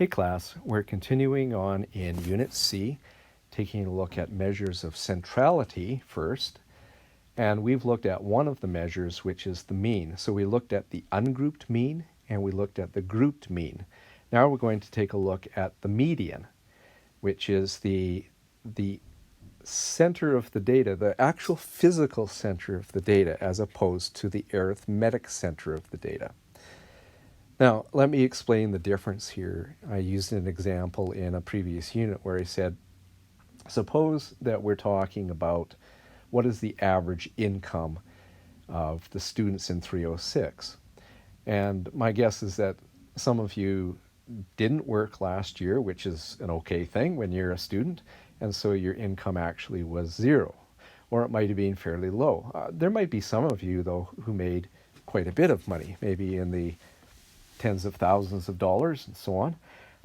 Hey class, we're continuing on in Unit C, taking a look at measures of centrality first. And we've looked at one of the measures, which is the mean. So we looked at the ungrouped mean and we looked at the grouped mean. Now we're going to take a look at the median, which is the center of the data, the actual physical center of the data, as opposed to the arithmetic center of the data. Now, let me explain the difference here. I used an example in a previous unit where I said, suppose that we're talking about what is the average income of the students in 306. And my guess is that some of you didn't work last year, which is an okay thing when you're a student, and so your income actually was zero, or it might have been fairly low. There might be some of you, though, who made quite a bit of money, maybe in the tens of thousands of dollars and so on.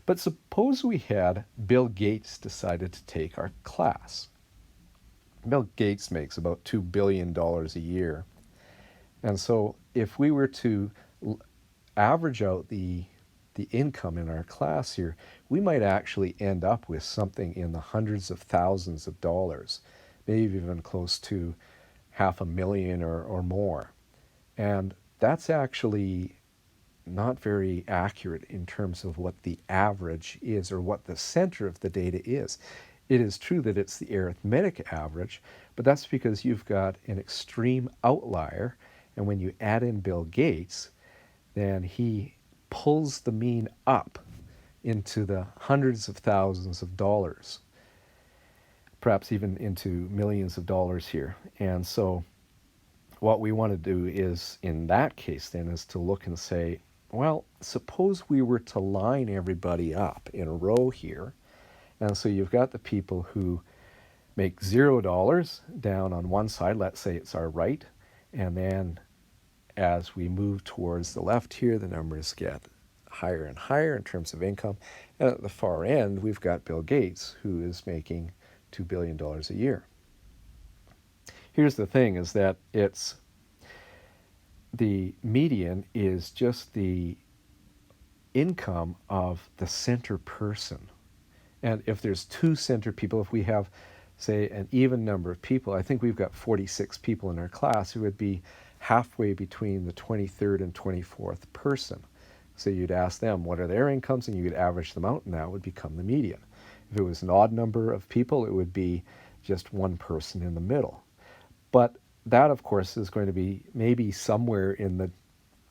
But suppose we had Bill Gates decided to take our class. Bill Gates makes about $2 billion a year. And so if we were to average out the income in our class here, we might actually end up with something in the hundreds of thousands of dollars, maybe even close to $500,000 or more. And that's actually not very accurate in terms of what the average is or what the center of the data is. It is true that it's the arithmetic average, but that's because you've got an extreme outlier, and when you add in Bill Gates, then he pulls the mean up into the hundreds of thousands of dollars, perhaps even into millions of dollars here. And so what we want to do is, in that case then, is to look and say, well, suppose we were to line everybody up in a row here. And so you've got the people who make $0 down on one side, let's say it's our right, and then as we move towards the left here, the numbers get higher and higher in terms of income. And at the far end, we've got Bill Gates, who is making $2 billion a year. Here's the thing, is that the median is just the income of the center person. And if there's two center people, if we have, say, an even number of people, I think we've got 46 people in our class who would be halfway between the 23rd and 24th person. So you'd ask them what are their incomes, and you could average them out, and that would become the median. If it was an odd number of people, it would be just one person in the middle. But that, of course, is going to be maybe somewhere in the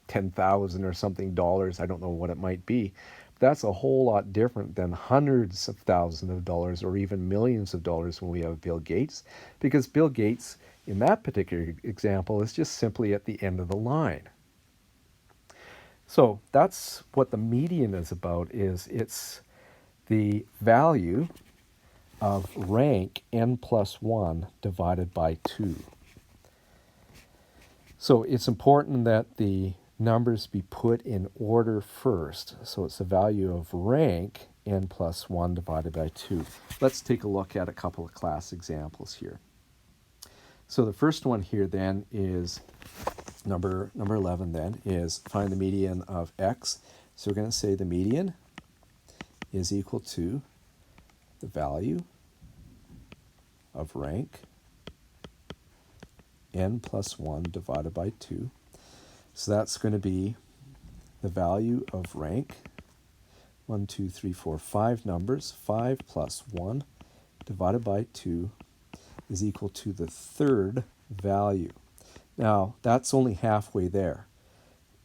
10,000 or something dollars. I don't know what it might be. That's a whole lot different than hundreds of thousands of dollars or even millions of dollars when we have Bill Gates, because Bill Gates, in that particular example, is just simply at the end of the line. So that's what the median is about, is it's the value of rank n plus 1 divided by 2. So it's important that the numbers be put in order first. So it's the value of rank n plus 1 divided by 2. Let's take a look at a couple of class examples here. So the first one here then is number 11 then is find the median of x. So we're going to say the median is equal to the value of rank n plus 1 divided by 2. So that's going to be the value of rank, 1, 2, 3, 4, 5 numbers, 5 plus 1 divided by 2 is equal to the third value. Now, that's only halfway there.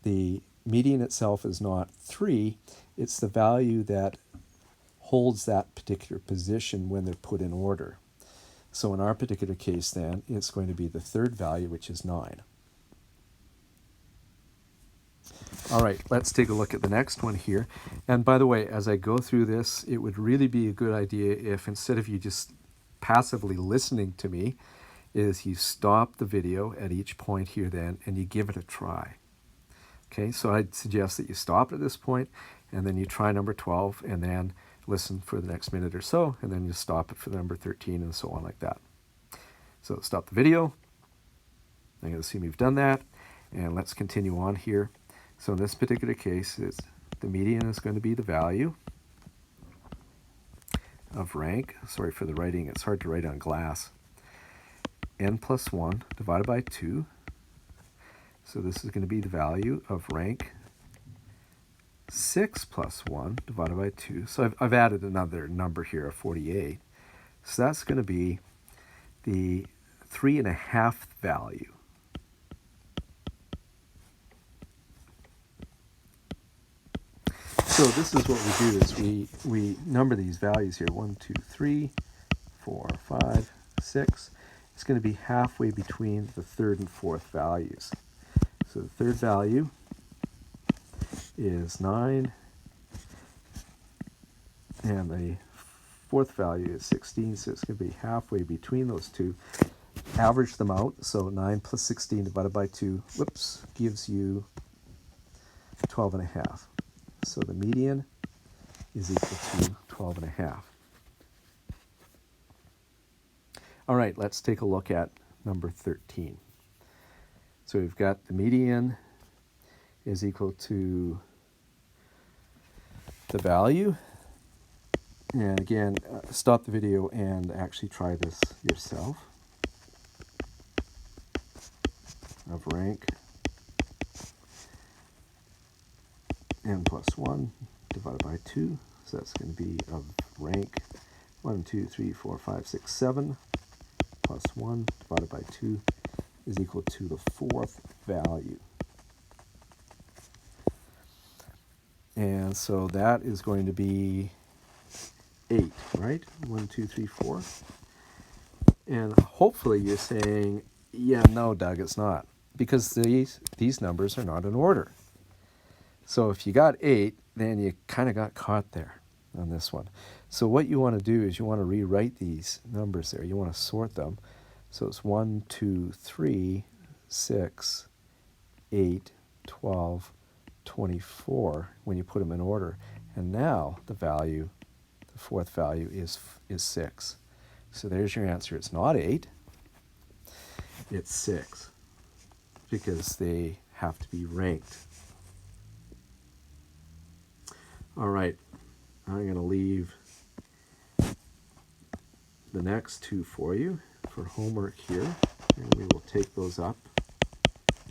The median itself is not 3, it's the value that holds that particular position when they're put in order. So in our particular case then, it's going to be the third value, which is 9. All right, let's take a look at the next one here. And by the way, as I go through this, it would really be a good idea if, instead of you just passively listening to me, is you stop the video at each point here then, and you give it a try. Okay, so I'd suggest that you stop at this point, and then you try number 12, and then listen for the next minute or so, and then you stop it for the number 13, and so on like that. So stop the video. I'm going to assume you've done that, and let's continue on here. So in this particular case, the median is going to be the value of rank, sorry for the writing, it's hard to write on glass, n plus 1 divided by 2. So this is going to be the value of rank 6 plus 1 divided by 2. So I've added another number here of 48. So that's going to be the 3.5 value. So this is what we do is we number these values here. 1, 2, 3, 4, 5, 6. It's going to be halfway between the third and fourth values. So the third value is 9, and the fourth value is 16, so it's going to be halfway between those two. Average them out, so 9 plus 16 divided by 2, whoops, gives you 12.5. So the median is equal to 12.5. All right, let's take a look at number 13. So we've got the median is equal to the value. And again, stop the video and actually try this yourself. Of rank n plus 1 divided by 2. So that's going to be of rank 1, 2, 3, 4, 5, 6, 7 plus 1 divided by 2 is equal to the fourth value. And so that is going to be 8, right? 1, 2, 3, 4. And hopefully you're saying, yeah, no, Doug, it's not. Because these numbers are not in order. So if you got 8, then you kind of got caught there on this one. So what you want to do is you want to rewrite these numbers there. You want to sort them. So it's 1, 2, 3, 6, 8, 12, 24 when you put them in order. And now the value, the fourth value is 6. So there's your answer. It's not 8. It's 6 because they have to be ranked. All right, I'm going to leave the next two for you for homework here, and we will take those up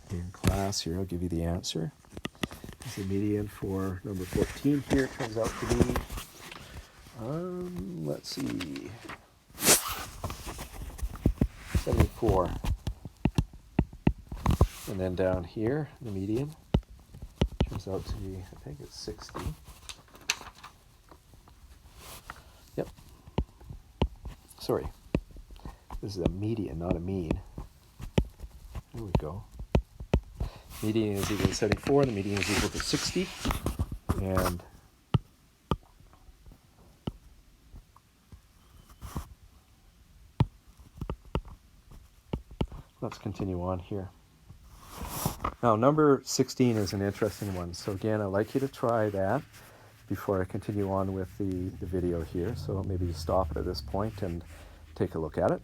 in class here. I'll give you the answer. The median for number 14 here turns out to be, let's see, 74. And then down here, the median turns out to be, I think it's 60. Yep. Sorry. This is a median, not a mean. There we go. Median is equal to 74, the median is equal to 60. And let's continue on here. Now, number 16 is an interesting one. So again, I'd like you to try that before I continue on with the video here. So maybe you stop it at this point and take a look at it.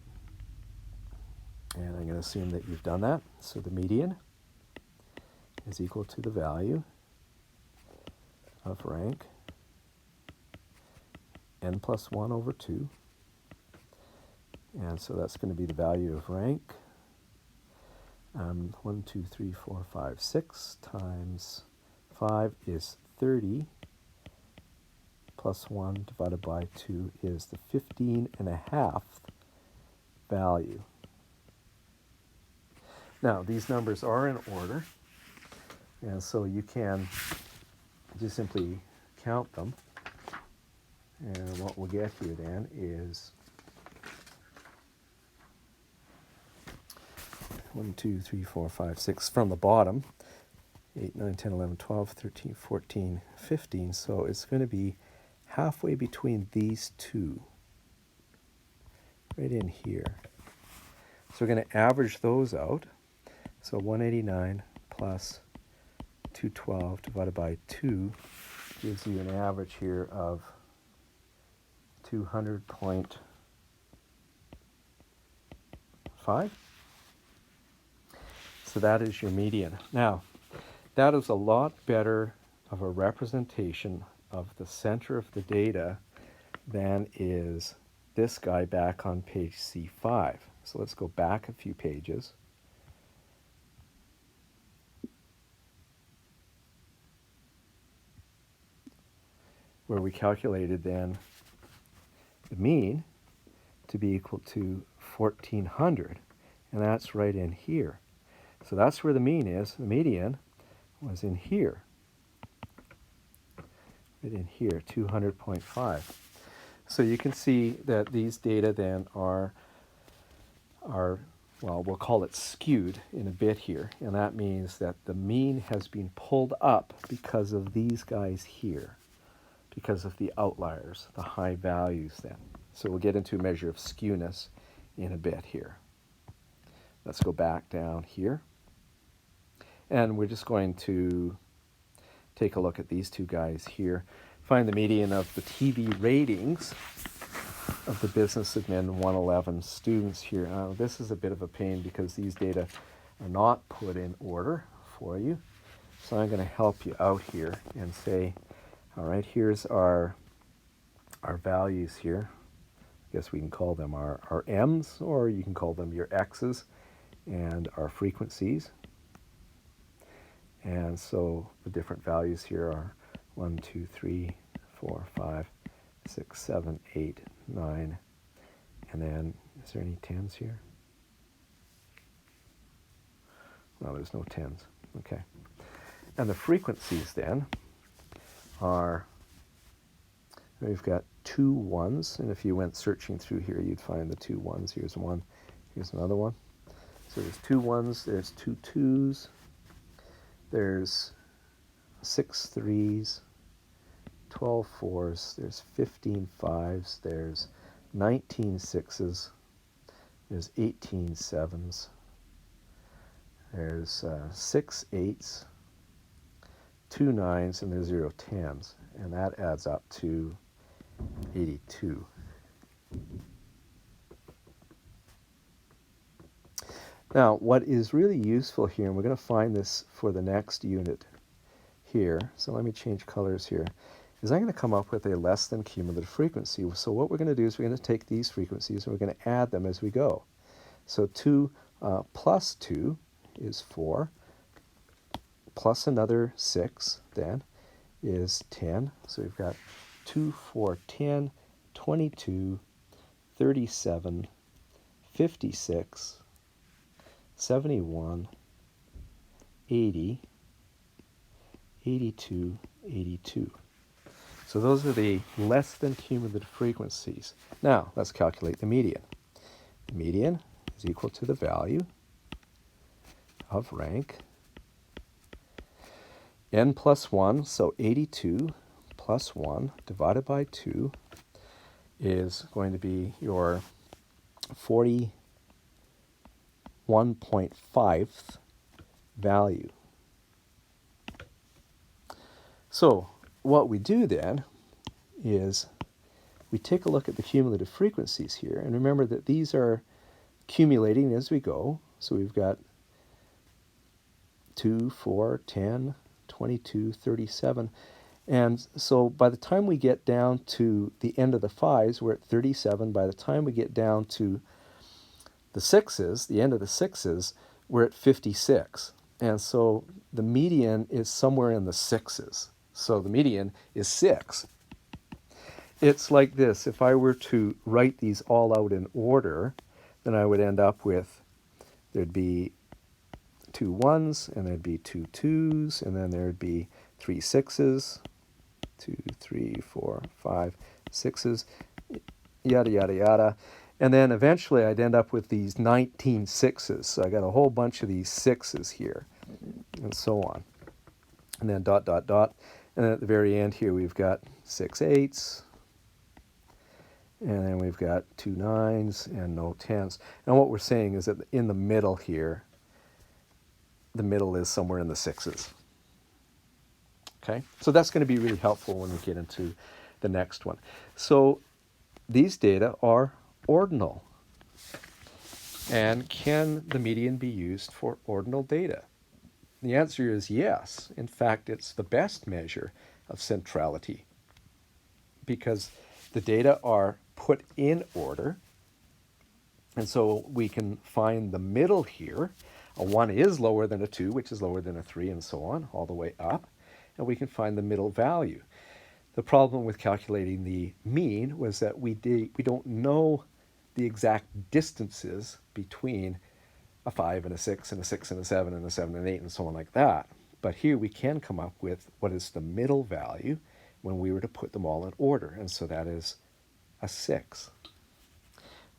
And I'm going to assume that you've done that. So the median is equal to the value of rank n plus 1 over 2. And so that's going to be the value of rank. 1, 2, 3, 4, 5, 6 times 5 is 30, plus 1 divided by 2 is the 15.5 value. Now, these numbers are in order, and so you can just simply count them. And what we'll get here then is 1, 2, 3, 4, 5, 6 from the bottom. 8, 9, 10, 11, 12, 13, 14, 15. So it's going to be halfway between these two, right in here. So we're going to average those out. So 189 plus 212 divided by 2 gives you an average here of 200.5. So that is your median. Now, that is a lot better of a representation of the center of the data then is this guy back on page C5. So let's go back a few pages. Where we calculated then the mean to be equal to 1400, and that's right in here. So that's where the mean is. The median was in here, right in here, 200.5. So you can see that these data then are well, we'll call it skewed in a bit here, and that means that the mean has been pulled up because of these guys here, because of the outliers, the high values then. So we'll get into a measure of skewness in a bit here. Let's go back down here. And we're just going to take a look at these two guys here. Find the median of the TV ratings of the Business Admin 111 students here. This is a bit of a pain because these data are not put in order for you. So I'm going to help you out here and say, all right, here's our values here. I guess we can call them our M's, or you can call them your X's, and our frequencies. And so the different values here are 1, 2, 3, 4, 5, 6, 7, 8, 9. And then, is there any 10s here? No, there's no 10s. Okay. And the frequencies then are, we've got 2 1s, and if you went searching through here, you'd find the 2 1s. Here's one, here's another one. So there's 2 1s, there's 2 2s, there's 6 3s, 12 4s, there's 15 5s, there's 19 6s, there's 18 7s, there's 6 8s, 2 9s, and there's 0 10s, and that adds up to 82. Now, what is really useful here, and we're going to find this for the next unit here, so let me change colors here, is I'm going to come up with a less than cumulative frequency. So what we're going to do is we're going to take these frequencies and we're going to add them as we go. So 2 plus 2 is 4, plus another 6 then is 10. So we've got 2, 4, 10, 22, 37, 56, 71, 80, 82, 82. So those are the less than cumulative frequencies. Now, let's calculate the median. The median is equal to the value of rank n plus 1, so 82 plus 1 divided by 2 is going to be your 41.5th value. So what we do then is we take a look at the cumulative frequencies here, and remember that these are accumulating as we go. So we've got 2, 4, 10, 22, 37. And so by the time we get down to the end of the 5s, we're at 37. By the time we get down to the 6s, the end of the 6s, we're at 56. And so the median is somewhere in the 6s. So the median is 6. It's like this. If I were to write these all out in order, then I would end up with, there'd be 2 1s, and there'd be 2 2s, and then there'd be 3 6s, 2, 3, 4, 5, 6s, yada, yada, yada. And then eventually I'd end up with these 19 6s. So I got a whole bunch of these 6s here, and so on. And then dot, dot, dot. And then at the very end here, we've got 6 8s, and then we've got 2 9s and no 10s. And what we're saying is that in the middle here, the middle is somewhere in the 6s. Okay, so that's going to be really helpful when we get into the next one. So these data are ordinal. And can the median be used for ordinal data? The answer is yes. In fact, it's the best measure of centrality, because the data are put in order. And so we can find the middle here. A 1 is lower than a 2, which is lower than a 3, and so on, all the way up. And we can find the middle value. The problem with calculating the mean was that we don't know the exact distances between a 5 and a 6 and a 6 and a 7 and a 7 and 8 and so on like that. But here we can come up with what is the middle value when we were to put them all in order. And so that is a 6.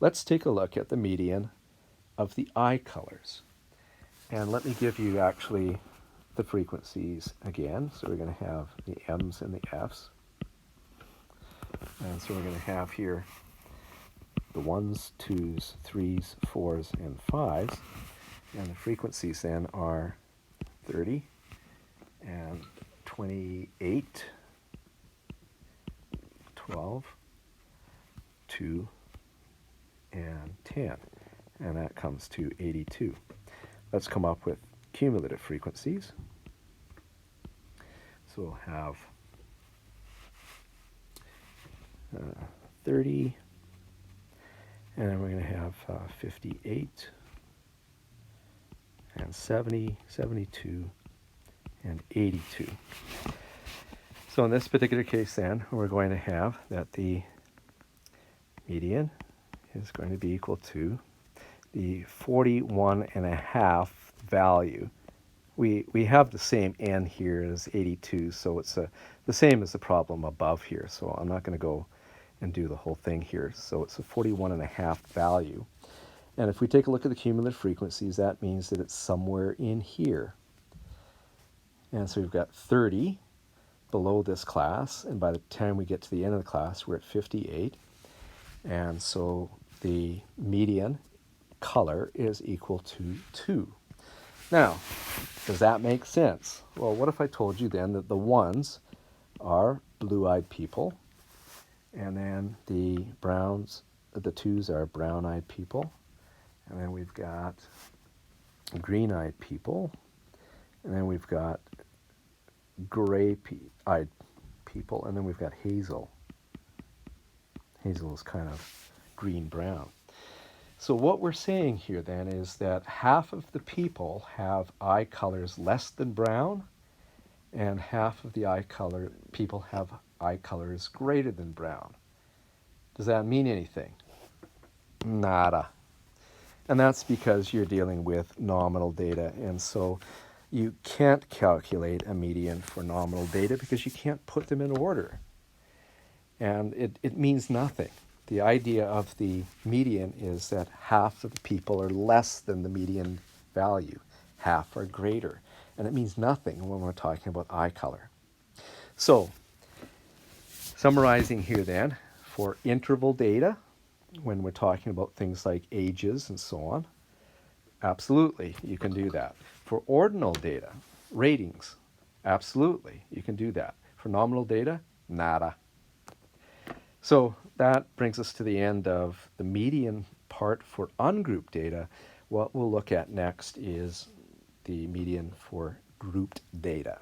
Let's take a look at the median of the eye colors. And let me give you actually the frequencies again. So we're going to have the M's and the F's. And so we're going to have here the 1s, 2s, 3s, 4s, and 5s. And the frequencies then are 30 and 28, 12, 2, and 10. And that comes to 82. Let's come up with cumulative frequencies. So we'll have 30, and then we're going to have 58, and 70, 72, and 82. So in this particular case then, we're going to have that the median is going to be equal to the 41.5 value. We have the same n here as 82, so it's the same as the problem above here. So I'm not going to go and do the whole thing here. So it's a 41.5 value. And if we take a look at the cumulative frequencies, that means that it's somewhere in here. And so we've got 30 below this class, and by the time we get to the end of the class, we're at 58. And so the median color is equal to 2. Now, does that make sense? Well, what if I told you then that the 1s are blue-eyed people, and then the 2s are brown-eyed people, and then we've got green-eyed people, and then we've got gray-eyed people, and then we've got hazel. Hazel is kind of green-brown. So what we're saying here then is that half of the people have eye colors less than brown, and half of the people have eye colors greater than brown. Does that mean anything? Nada. And that's because you're dealing with nominal data, and so you can't calculate a median for nominal data because you can't put them in order. And it means nothing. The idea of the median is that half of the people are less than the median value, half are greater. And it means nothing when we're talking about eye color. So, summarizing here then, for interval data, when we're talking about things like ages and so on, absolutely, you can do that. For ordinal data, ratings, absolutely, you can do that. For nominal data, nada. So that brings us to the end of the median part for ungrouped data. What we'll look at next is the median for grouped data.